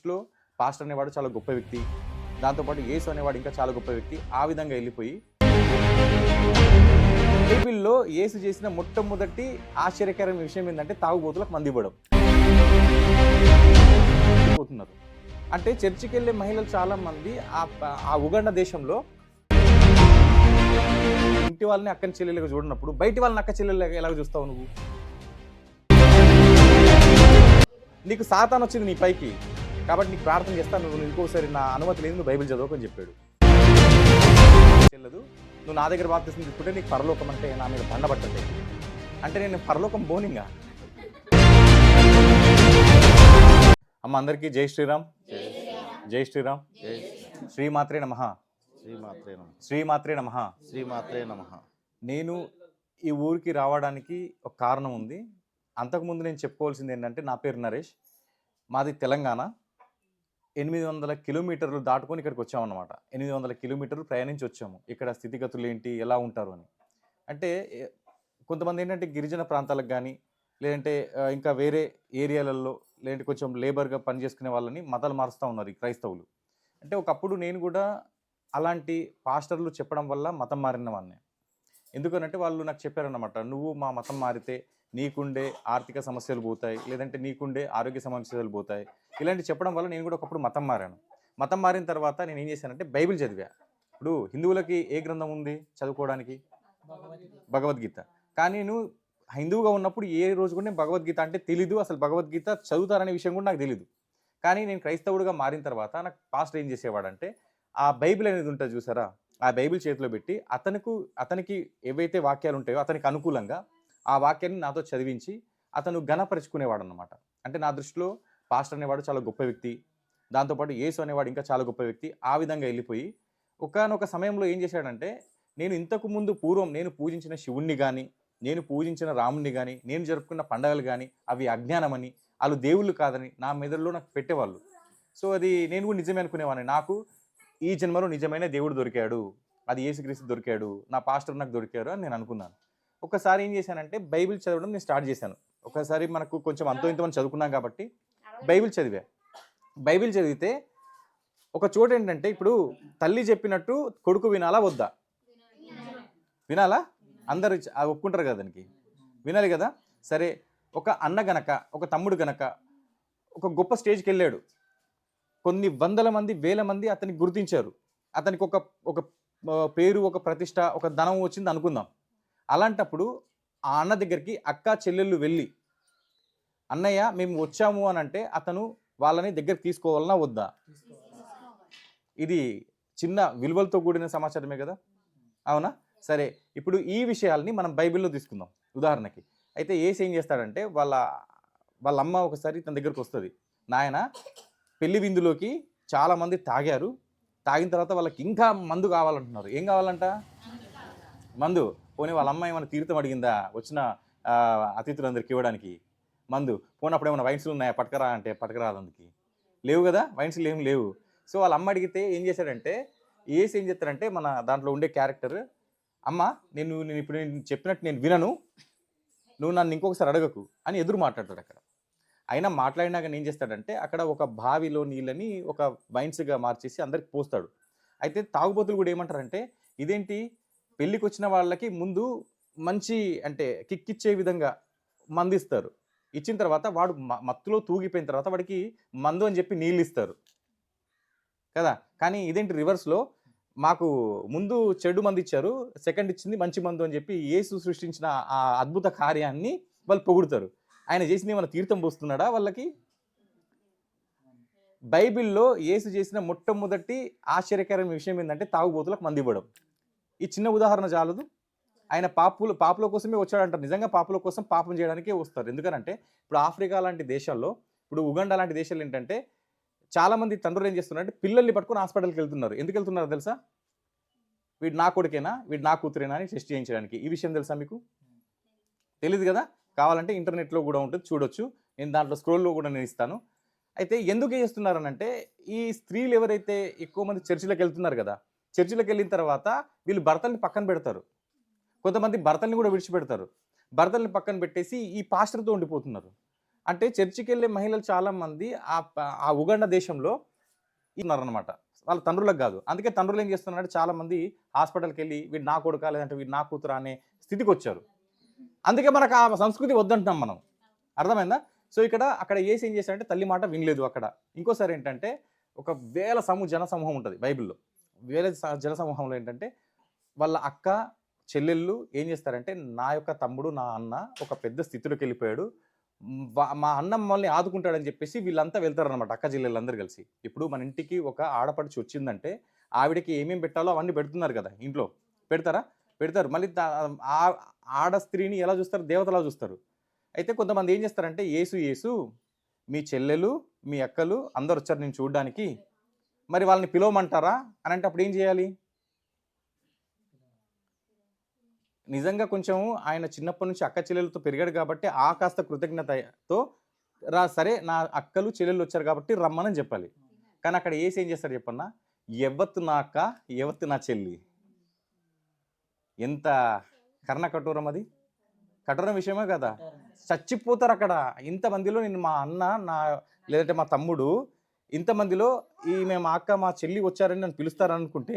దృష్టిలో పాస్టర్ అనేవాడు చాలా గొప్ప వ్యక్తి, దాంతోపాటు యేసు అనేవాడు ఇంకా చాలా గొప్ప వ్యక్తి. ఆ విధంగా వెళ్ళిపోయి బైబిల్లో యేసు చేసిన మొట్టమొదటి ఆశ్చర్యకరమైన విషయం ఏంటంటే తాగుబోతులకు మంది ఇవ్వడం. పోతున్నారు అంటే చర్చికి వెళ్ళే మహిళలు చాలా మంది ఆ ఉగండ దేశంలో ఇంటి వాళ్ళని అక్కని చెల్లెలుగా చూడనప్పుడు బయటి వాళ్ళని అక్క చెల్లెలుగా ఎలాగ చూస్తావు నువ్వు? నీకు సాతాను వచ్చింది నీ పైకి, కాబట్టి నీకు ప్రార్థన చేస్తాను, నువ్వు ఇంకోసారి నా అనుమతి లేదు, నువ్వు బైబిల్ చదవకని చెప్పాడు. చెల్లదు, నువ్వు నా దగ్గర బాప్తిసం తీసుకుంటే నీకు పరలోకం అంటే నా మీద బండబట్టండి అంటే నేను పరలోకం బోనింగా. అమ్మ అందరికీ జై శ్రీరామ్, జై శ్రీరామ్, శ్రీమాత్రే నమః, శ్రీమాత్రే నమః, శ్రీమాత్రే నమః. నేను ఈ ఊరికి రావడానికి ఒక కారణం ఉంది. అంతకుముందు నేను చెప్పుకోవాల్సింది ఏంటంటే, నా పేరు నరేష్, మాది తెలంగాణ. 800 కిలోమీటర్లు దాటుకొని ఇక్కడికి వచ్చామన్నమాట. 800 కిలోమీటర్లు ప్రయాణించి వచ్చాము. ఇక్కడ స్థితిగతులు ఏంటి, ఎలా ఉంటారు అని. అంటే కొంతమంది ఏంటంటే గిరిజన ప్రాంతాలకు కానీ, లేదంటే ఇంకా వేరే ఏరియాలలో, లేదంటే కొంచెం లేబర్గా పనిచేసుకునే వాళ్ళని మతాలు మారుస్తూ ఉన్నారు ఈ క్రైస్తవులు. అంటే ఒకప్పుడు నేను కూడా అలాంటి పాస్టర్లు చెప్పడం వల్ల మతం మారిన వాడిని. ఎందుకనంటే వాళ్ళు నాకు చెప్పారన్నమాట, నువ్వు మా మతం మారితే నీకుండే ఆర్థిక సమస్యలు పోతాయి, లేదంటే నీకుండే ఆరోగ్య సమస్యలు పోతాయి. ఇలాంటి చెప్పడం వల్ల నేను కూడా ఒకప్పుడు మతం మారాను. మతం మారిన తర్వాత నేను ఏం చేశానంటే బైబిల్ చదివా. ఇప్పుడు హిందువులకి ఏ గ్రంథం ఉంది చదువుకోవడానికి? భగవద్గీత. కానీ నేను హిందువుగా ఉన్నప్పుడు ఏ రోజు కూడా నేను భగవద్గీత అంటే తెలీదు, అసలు భగవద్గీత చదువుతారనే విషయం కూడా నాకు తెలీదు. కానీ నేను క్రైస్తవుడిగా మారిన తర్వాత నాకు పాస్టర్ ఏం చేసేవాడంటే, ఆ బైబిల్ అనేది ఉంటుంది చూసారా, ఆ బైబిల్ చేతిలో పెట్టి అతనికి ఏవైతే వాక్యాలు ఉంటాయో అతనికి అనుకూలంగా ఆ వాక్యాన్ని నాతో చదివించి అతను ఘనపరుచుకునేవాడు అన్నమాట. అంటే నా దృష్టిలో పాస్టర్ అనేవాడు చాలా గొప్ప వ్యక్తి, దాంతోపాటు యేసు అనేవాడు ఇంకా చాలా గొప్ప వ్యక్తి. ఆ విధంగా వెళ్ళిపోయి ఒకానొక సమయంలో ఏం చేశాడంటే, నేను ఇంతకు ముందు పూర్వం నేను పూజించిన శివుణ్ణి కానీ, నేను పూజించిన రాముణ్ణి కానీ, నేను జరుపుకున్న పండగలు కానీ అవి అజ్ఞానమని, వాళ్ళు దేవుళ్ళు కాదని నా మెదడులో నాకు పెట్టేవాళ్ళు. సో అది నేను కూడా నిజమే అనుకునేవాడిని. నాకు ఈ జన్మలో నిజమైన దేవుడు దొరికాడు, అది యేసుక్రీస్తు దొరికాడు, నా పాస్టర్ నాకు దొరికాడు అని నేను అనుకున్నాను. ఒకసారి ఏం చేశానంటే బైబిల్ చదవడం నేను స్టార్ట్ చేశాను. ఒకసారి మనకు కొంచెం అంతో ఇంతమంది చదువుకున్నాం కాబట్టి బైబిల్ చదివా. బైబిల్ చదివితే ఒక చోట ఏంటంటే, ఇప్పుడు తల్లి చెప్పినట్టు కొడుకు వినాలా వద్దా? వినాలా? అందరు ఒప్పుకుంటారు కదా, దానికి వినాలి కదా. సరే, ఒక అన్న గనక, ఒక తమ్ముడు గనక ఒక గొప్ప స్టేజ్కి వెళ్ళాడు, కొన్ని వందల మంది వేల మంది అతనికి గుర్తించారు, అతనికి ఒక పేరు, ఒక ప్రతిష్ట, ఒక ధనం వచ్చింది అనుకుందాం. అలాంటప్పుడు ఆ అన్న దగ్గరికి అక్క చెల్లెళ్ళు వెళ్ళి, అన్నయ్య మేము వచ్చాము అని అంటే అతను వాళ్ళని దగ్గరికి తీసుకోవాలన్నా వద్దా? ఇది చిన్న విలువలతో కూడిన సమాచారమే కదా, అవునా? సరే, ఇప్పుడు ఈ విషయాల్ని మనం బైబిల్లో తీసుకుందాం ఉదాహరణకి. అయితే యేసు ఏం చేస్తాడంటే, వాళ్ళ అమ్మ ఒకసారి తన దగ్గరకు వస్తుంది, నాయన పెళ్లి విందులోకి చాలామంది తాగారు, తాగిన తర్వాత వాళ్ళకి ఇంకా మందు కావాలంటున్నారు. ఏం కావాలంట? మందు. పోనీ వాళ్ళ అమ్మ ఏమైనా తీర్థం అడిగిందా వచ్చిన అతిథులందరికి ఇవ్వడానికి? మందు. పోనప్పుడు ఏమైనా వైన్స్లు ఉన్నాయా పట్టుకరా అంటే పట్టుకరాదందుకి లేవు కదా, వైన్స్లు ఏం లేవు. సో వాళ్ళ అమ్మ అడిగితే ఏం చేశాడంటే, యేసు ఏం చేస్తాడంటే, మన దాంట్లో ఉండే క్యారెక్టర్, అమ్మ నేను ఇప్పుడు నేను చెప్పినట్టు నేను వినను, నువ్వు నన్ను ఇంకొకసారి అడగకు అని ఎదురు మాట్లాడతాడు. అక్కడ అయినా మాట్లాడినాక ఏం చేస్తాడంటే, అక్కడ ఒక బావిలో నీళ్ళని ఒక వైన్స్గా మార్చేసి అందరికి పోస్తాడు. అయితే తాగుబోతులు కూడా ఏమంటారంటే, ఇదేంటి పెళ్ళికి వచ్చిన వాళ్ళకి ముందు మంచి అంటే కిక్కిచ్చే విధంగా మందిస్తారు, ఇచ్చిన తర్వాత వాడు మత్తులో తూగిపోయిన తర్వాత వాడికి మందు అని చెప్పి నీళ్ళు ఇస్తారు కదా. కానీ ఇదేంటి రివర్స్లో, మాకు ముందు చెడు మందు ఇచ్చారు, సెకండ్ ఇచ్చింది మంచి మందు అని చెప్పి యేసు సృష్టించిన ఆ అద్భుత కార్యాన్ని వాళ్ళు పొగుడుతారు. ఆయన చేసింది ఏమైనా తీర్థం పోస్తున్నాడా వాళ్ళకి? బైబిల్లో యేసు చేసిన మొట్టమొదటి ఆశ్చర్యకరమైన విషయం ఏంటంటే తాగుబోతులకు మంది ఇవ్వడం. ఈ చిన్న ఉదాహరణ చాలదు. ఆయన పాపుల కోసమే వచ్చాడంటారు. నిజంగా పాపుల కోసం పాపం చేయడానికే వస్తారు. ఎందుకనంటే ఇప్పుడు ఆఫ్రికా లాంటి దేశాల్లో, ఇప్పుడు ఉగండా లాంటి దేశాలు ఏంటంటే, చాలామంది తండ్రులు ఏం చేస్తున్నారంటే పిల్లల్ని పట్టుకొని హాస్పిటల్కి వెళ్తున్నారు. ఎందుకు వెళ్తున్నారు తెలుసా? వీడు నా కొడుకేనా, వీడు నా కూతురేనా అని టెస్ట్ చేయించడానికి. ఈ విషయం తెలుసా మీకు? తెలియదు కదా. కావాలంటే ఇంటర్నెట్లో కూడా ఉంటుంది, చూడొచ్చు. నేను దాంట్లో స్క్రోల్లో కూడా నేను ఇస్తాను. అయితే ఎందుకు చేస్తున్నారనంటే, ఈ స్త్రీలు ఎవరైతే ఎక్కువ మంది చర్చిలకు వెళ్తున్నారు కదా, చర్చిలకు వెళ్ళిన తర్వాత వీళ్ళు భర్తల్ని పక్కన పెడతారు, కొంతమంది భర్తల్ని కూడా విడిచిపెడతారు. భర్తల్ని పక్కన పెట్టేసి ఈ పాస్టర్తో ఉండిపోతున్నారు. అంటే చర్చికి వెళ్ళే మహిళలు చాలామంది ఆ ఉగండ దేశంలో ఉన్నారనమాట. వాళ్ళ తండ్రులకు కాదు. అందుకే తండ్రులు ఏం చేస్తున్నారంటే చాలామంది హాస్పిటల్కి వెళ్ళి వీడు నా కొడుకా లేదంటే వీడు నా కూతురా అనే స్థితికి వచ్చారు. అందుకే మనకు ఆ సంస్కృతి వద్దంటున్నాం మనం. అర్థమైందా? సో అక్కడ ఏం చేశారంటే తల్లి మాట వినలేదు అక్కడ. ఇంకోసారి ఏంటంటే ఒక వేల జన సమూహం ఉంటుంది బైబిల్‌లో. వేల జన సమూహంలో ఏంటంటే వాళ్ళ అక్క, చెల్లెళ్ళు ఏం చేస్తారంటే నా యొక్క తమ్ముడు, నా అన్న ఒక పెద్ద స్థితిలోకి వెళ్ళిపోయాడు. మా అన్న మమ్మల్ని ఆదుకుంటాడని చెప్పేసి వీళ్ళంతా వెళ్తారనమాట అక్క చెల్లెళ్ళందరూ కలిసి. ఇప్పుడు మన ఇంటికి ఒక ఆడపడుచు వచ్చిందంటే ఆవిడకి ఏమేమి పెట్టాలో అవన్నీ పెడుతున్నారు కదా ఇంట్లో. పెడతారా? పెడతారు. మళ్ళీ ఆడ స్త్రీని ఎలా చూస్తారు? దేవతలా చూస్తారు. అయితే కొంతమంది ఏం చేస్తారంటే యేసు మీ చెల్లెలు, మీ అక్కలు అందరూ వచ్చారు నేను చూడడానికి. మరి వాళ్ళని పిలవమంటారా అని అంటే అప్పుడు ఏం చేయాలి? నిజంగా కొంచెం ఆయన చిన్నప్పటి నుంచి అక్క చెల్లెలతో పెరిగాడు కాబట్టి ఆ కాస్త కృతజ్ఞతతో సరే నా అక్కలు చెల్లెళ్ళు వచ్చారు కాబట్టి రమ్మని చెప్పాలి. కానీ అక్కడ ఏం చేస్తాడు చెప్పన్నా? ఎవత్తు నా అక్క, ఎవత్తు నా చెల్లి. ఎంత కర్ణ కఠోరం అది! కఠోరం విషయమే కదా. చచ్చిపోతారు అక్కడ. ఇంతమందిలో నేను మా అన్న లేదంటే మా తమ్ముడు ఇంతమందిలో మా అక్క మా చెల్లి వచ్చారని నన్ను పిలుస్తారనుకుంటే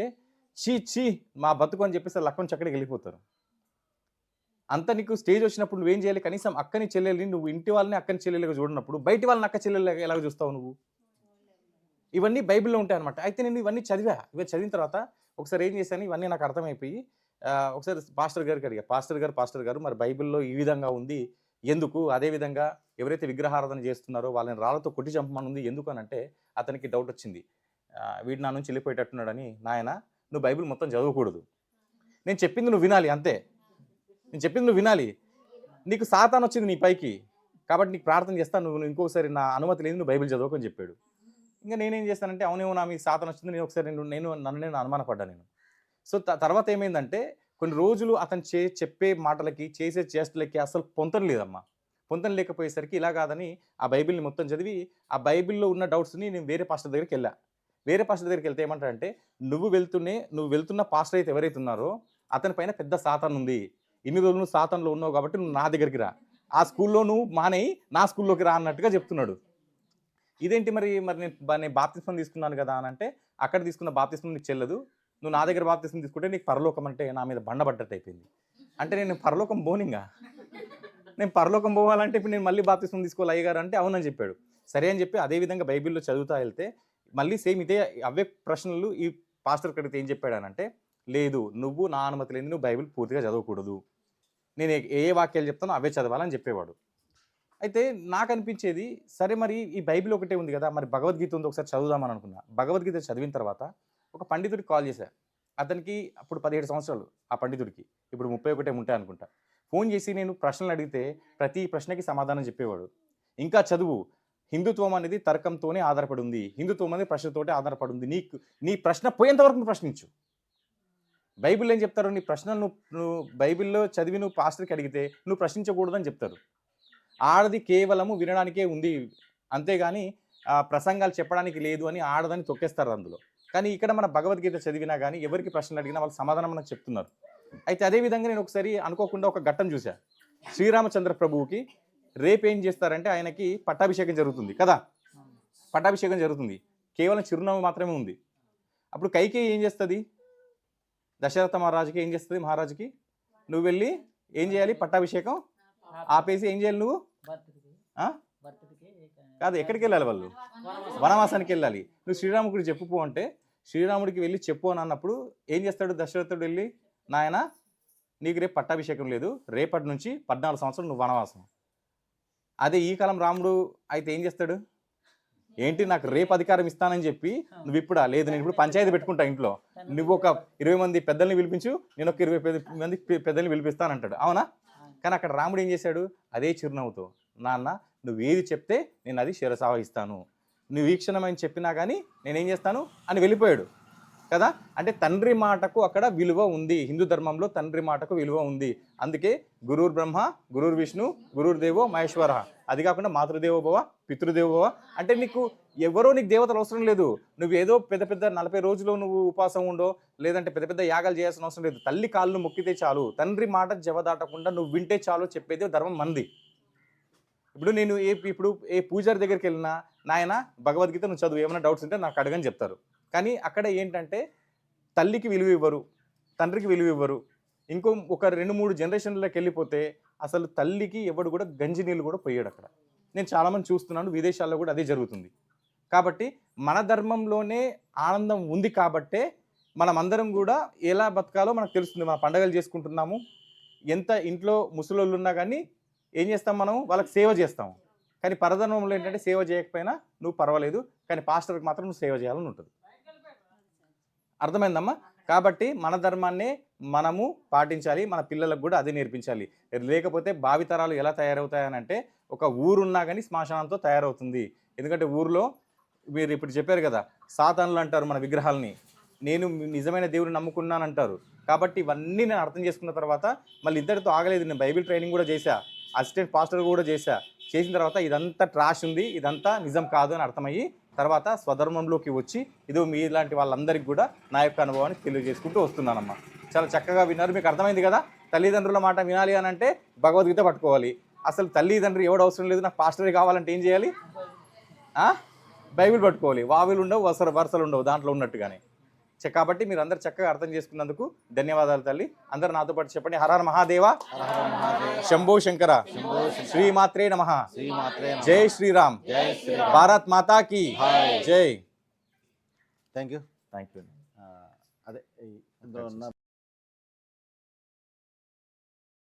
చీ మా బతుకు అని చెప్పేసి లక్కని చక్కడికి వెళ్ళిపోతారు. అంత నీకు స్టేజ్ వచ్చినప్పుడు నువ్వేం చేయాలి? కనీసం అక్కని చెల్లెల్ని నువ్వు ఇంటి వాళ్ళని అక్కని చెల్లెలుగా చూడనప్పుడు బయటి వాళ్ళని అక్క చెల్లెలు ఎలాగ చూస్తావు నువ్వు? ఇవన్నీ బైబిల్లో ఉంటాయి అనమాట. అయితే నేను ఇవన్నీ చదివిన తర్వాత ఒకసారి ఏం చేశాను, ఇవన్నీ నాకు అర్థమైపోయి ఒకసారి పాస్టర్ గారికి అడిగా, పాస్టర్ గారు మరి బైబిల్లో ఈ విధంగా ఉంది ఎందుకు? అదేవిధంగా ఎవరైతే విగ్రహారాధన చేస్తున్నారో వాళ్ళని రాళ్ళతో కొట్టి చంపమని ఉంది ఎందుకు అని అంటే అతనికి డౌట్ వచ్చింది. వీడు నా నుంచి వెళ్ళిపోయేటట్టున్నాడని. నాయన నువ్వు బైబిల్ మొత్తం చదవకూడదు, నేను చెప్పింది నువ్వు వినాలి అంతే. నేను చెప్పింది నువ్వు వినాలి. నీకు సాతాను వచ్చింది నీ పైకి కాబట్టి నీకు ప్రార్థన చేస్తాను, నువ్వు ఇంకొకసారి నా అనుమతి లేదు నువ్వు బైబిల్ చదవకని చెప్పాడు. ఇంకా నేనేం చేస్తానంటే అవునేమో నా మీకు సాతాను వచ్చింది, నేను ఒకసారి నన్ను అనుమానపడ్డా నేను. సో తర్వాత ఏమైందంటే కొన్ని రోజులు అతను చెప్పే మాటలకి చేసే చేష్టలకి అసలు పొంతన లేదమ్మా. పొంతన లేకపోయేసరికి ఇలా కాదని ఆ బైబిల్ని మొత్తం చదివి ఆ బైబిల్లో ఉన్న డౌట్స్ని నేను వేరే పాస్టర్ దగ్గరికి వెళ్ళా. వేరే పాస్టర్ దగ్గరికి వెళ్తే ఏమంటారంటే నువ్వు వెళ్తున్న పాస్టర్ అయితే ఎవరైతే ఉన్నారో అతని పైన పెద్ద సాతాను ఉంది, ఇన్ని రోజులు నువ్వు సాతాన్లో ఉన్నావు కాబట్టి నువ్వు నా దగ్గరికి రా, ఆ స్కూల్లో నువ్వు మానేయి నా స్కూల్లోకి రా అన్నట్టుగా చెప్తున్నాడు. ఇదేంటి మరి నేను బాప్తిస్మం తీసుకున్నాను కదా అని అంటే అక్కడ తీసుకున్న బాప్తిస్మం నీకు చెల్లదు, నువ్వు నా దగ్గర బాప్తిస్మం తీసుకుంటే నీకు పరలోకం అంటే నా మీద బండబడ్డట్టు అయిపోయింది. అంటే నేను పరలోకం పోనింగా, నేను పరలోకం పోవాలంటే ఇప్పుడు నేను మళ్ళీ బాప్తిస్మం తీసుకోవాలి అయ్యగారు అంటే అవునని చెప్పాడు. సరే అని చెప్పి అదేవిధంగా బైబిల్లో చదువుతా వెళ్తే మళ్ళీ సేమ్ అవే ప్రశ్నలు ఈ పాస్టర్ కడితే ఏం చెప్పాడనంటే లేదు నువ్వు నా అనుమతి లేని నువ్వు బైబిల్ పూర్తిగా చదవకూడదు, నేను ఏ వాక్యాలు చెప్తానో అవే చదవాలని చెప్పేవాడు. అయితే నాకు అనిపించేది సరే మరి ఈ బైబిల్ ఒకటే ఉంది కదా, మరి భగవద్గీత ఉంది ఒకసారి చదువుదామని అనుకున్నా. భగవద్గీత చదివిన తర్వాత ఒక పండితుడికి కాల్ చేశా. అతనికి అప్పుడు 17 సంవత్సరాలు ఆ పండితుడికి, ఇప్పుడు 31 ఉంటాయి అనుకుంటా. ఫోన్ చేసి నేను ప్రశ్నలు అడిగితే ప్రతి ప్రశ్నకి సమాధానం చెప్పేవాడు. ఇంకా చదువు, హిందుత్వం అనేది తర్కంతోనే ఆధారపడి ఉంది, హిందుత్వం అనేది ప్రశ్నతోటే ఆధారపడి ఉంది, నీ ప్రశ్న పోయేంత వరకు నువ్వు ప్రశ్నించు. బైబిల్ ఏం చెప్తారు, నీ ప్రశ్నలు నువ్వు బైబిల్లో చదివి నువ్వు పాస్టర్కి అడిగితే నువ్వు ప్రశ్నించకూడదని చెప్తారు. ఆడది కేవలము వినడానికే ఉంది, అంతేగాని ప్రసంగాలు చెప్పడానికి లేదు అని ఆడదని తొక్కేస్తారు అందులో. కానీ ఇక్కడ మన భగవద్గీత చదివినా కానీ ఎవరికి ప్రశ్నలు అడిగినా వాళ్ళు సమాధానం మనకు చెప్తున్నారు. అయితే అదేవిధంగా నేను ఒకసారి అనుకోకుండా ఒక ఘట్టం చూసా. శ్రీరామచంద్ర ప్రభువుకి రేపు ఏం చేస్తారంటే ఆయనకి పట్టాభిషేకం జరుగుతుంది కదా, పట్టాభిషేకం జరుగుతుంది, కేవలం చిరునామా మాత్రమే ఉంది. అప్పుడు కైకేయి ఏం చేస్తుంది, దశరథ మహారాజుకి ఏం చేస్తుంది, మహారాజుకి నువ్వు వెళ్ళి ఏం చేయాలి, పట్టాభిషేకం ఆపేసి ఏం చేయాలి నువ్వు కాదు ఎక్కడికి వెళ్ళాలి, వాళ్ళు వనవాసానికి వెళ్ళాలి. నువ్వు శ్రీరాముడికి చెప్పుకో అంటే శ్రీరాముడికి వెళ్ళి చెప్పు అని అన్నప్పుడు ఏం చేస్తాడు దశరథుడు వెళ్ళి, నాయన నీకు రేపు పట్టాభిషేకం లేదు, రేపటి నుంచి 14 సంవత్సరాలు నువ్వు వనవాసం. అదే ఈ కాలం రాముడు అయితే ఏం చేస్తాడు, ఏంటి నాకు రేపు అధికారం ఇస్తానని చెప్పి నువ్వు ఇప్పుడు లేదు నేను ఇప్పుడు పంచాయతీ పెట్టుకుంటా ఇంట్లో, నువ్వు ఒక 20 మంది పెద్దల్ని పిలిపించు, నేను ఒక 20 మంది పెద్దల్ని పిలిపిస్తానంటాడు. అవునా? కానీ అక్కడ రాముడు ఏం చేశాడు, అదే చిరునవ్వుతో నాన్న నువ్వు ఏది చెప్తే నేను అది శిరసావహిస్తాను, నువ్వు వీక్షణమని చెప్పినా కానీ నేనేం చేస్తాను అని వెళ్ళిపోయాడు కదా. అంటే తండ్రి మాటకు అక్కడ విలువ ఉంది, హిందూ ధర్మంలో తండ్రి మాటకు విలువ ఉంది. అందుకే గురుర్ బ్రహ్మ గురుర్ విష్ణు గురుర్దేవో మహేశ్వర, అది కాకుండా మాతృదేవోభవ పితృదేవోభవ. అంటే నీకు దేవతలు అవసరం లేదు, నువ్వు ఏదో పెద్ద 40 రోజులు నువ్వు ఉపవాసం ఉండో లేదంటే పెద్ద యాగాలు చేయాల్సిన అవసరం లేదు. తల్లి కాళ్ళు మొక్కితే చాలు, తండ్రి మాట జవదాటకుండా నువ్వు వింటే చాలు చెప్పేది ధర్మం మంది. ఇప్పుడు నేను ఇప్పుడు ఏ పూజారి దగ్గరికి వెళ్ళినా నాయన భగవద్గీత నువ్వు చదువు, ఏమైనా డౌట్స్ ఉంటే నాకు అడగని చెప్తారు. కానీ అక్కడ ఏంటంటే తల్లికి విలువ ఇవ్వరు, తండ్రికి విలువ ఇవ్వరు. ఒక 2-3 జనరేషన్లోకి వెళ్ళిపోతే అసలు తల్లికి ఎవడు కూడా గంజి నీళ్ళు కూడా పోయాడు అక్కడ. నేను చాలామంది చూస్తున్నాను, విదేశాల్లో కూడా అదే జరుగుతుంది. కాబట్టి మన ధర్మంలోనే ఆనందం ఉంది కాబట్టే మనమందరం కూడా ఎలా బతకాలో మనకు తెలుస్తుంది. మన పండగలు చేసుకుంటున్నాము, ఎంత ఇంట్లో ముసలోళ్ళు ఉన్నా కానీ ఏం చేస్తాం, మనం వాళ్ళకి సేవ చేస్తాము. కానీ పరధర్మంలో ఏంటంటే సేవ చేయకపోయినా నువ్వు పర్వాలేదు, కానీ పాస్టర్కి మాత్రం నువ్వు సేవ చేయాలని ఉంటుంది. అర్థమైందమ్మా? కాబట్టి మన ధర్మాన్నే మనము పాటించాలి, మన పిల్లలకు కూడా అదే నేర్పించాలి. లేకపోతే భావితరాలు ఎలా తయారవుతాయనంటే ఒక ఊరున్నా కానీ శ్మశానంతో తయారవుతుంది. ఎందుకంటే ఊరిలో మీరు ఇప్పుడు చెప్పారు కదా, సాతానులు అంటారు మన విగ్రహాలని, నేను నిజమైన దేవుడిని నమ్ముకున్నానంటారు. కాబట్టి ఇవన్నీ నేను అర్థం చేసుకున్న తర్వాత మళ్ళీ ఇద్దరితో ఆగలేదు. నేను బైబిల్ ట్రైనింగ్ కూడా చేశా, అసిస్టెంట్ పాస్టర్ కూడా చేసిన తర్వాత ఇదంతా ట్రాష్ ఉంది, ఇదంతా నిజం కాదు అని అర్థమయ్యి తర్వాత స్వధర్మంలోకి వచ్చి ఇదో మీలాంటి వాళ్ళందరికీ కూడా నా యొక్క అనుభవాన్ని తెలియజేసుకుంటూ వస్తున్నానమ్మా. చాలా చక్కగా విన్నారు, మీకు అర్థమైంది కదా. తల్లిదండ్రుల మాట వినాలి అని అంటే భగవద్గీత పట్టుకోవాలి. అసలు తల్లిదండ్రులు ఎవడు అవసరం లేదు, నాకు పాస్టరే కావాలంటే ఏం చేయాలి? బైబిల్ పట్టుకోవాలి. వావిలు ఉండవు, వరుసలు ఉండవు దాంట్లో ఉన్నట్టుగానే. కాబట్టి మీరు అందరు చక్కగా అర్థం చేసుకున్నందుకు ధన్యవాదాలు తల్లి. అందరు నాతో పాటు చెప్పండి, హర హర మహాదేవ, శంభో శంకర, శ్రీమాత్రే నమః, జై శ్రీరామ్, భారత్ మాతా కీ జై. Thank you. అదే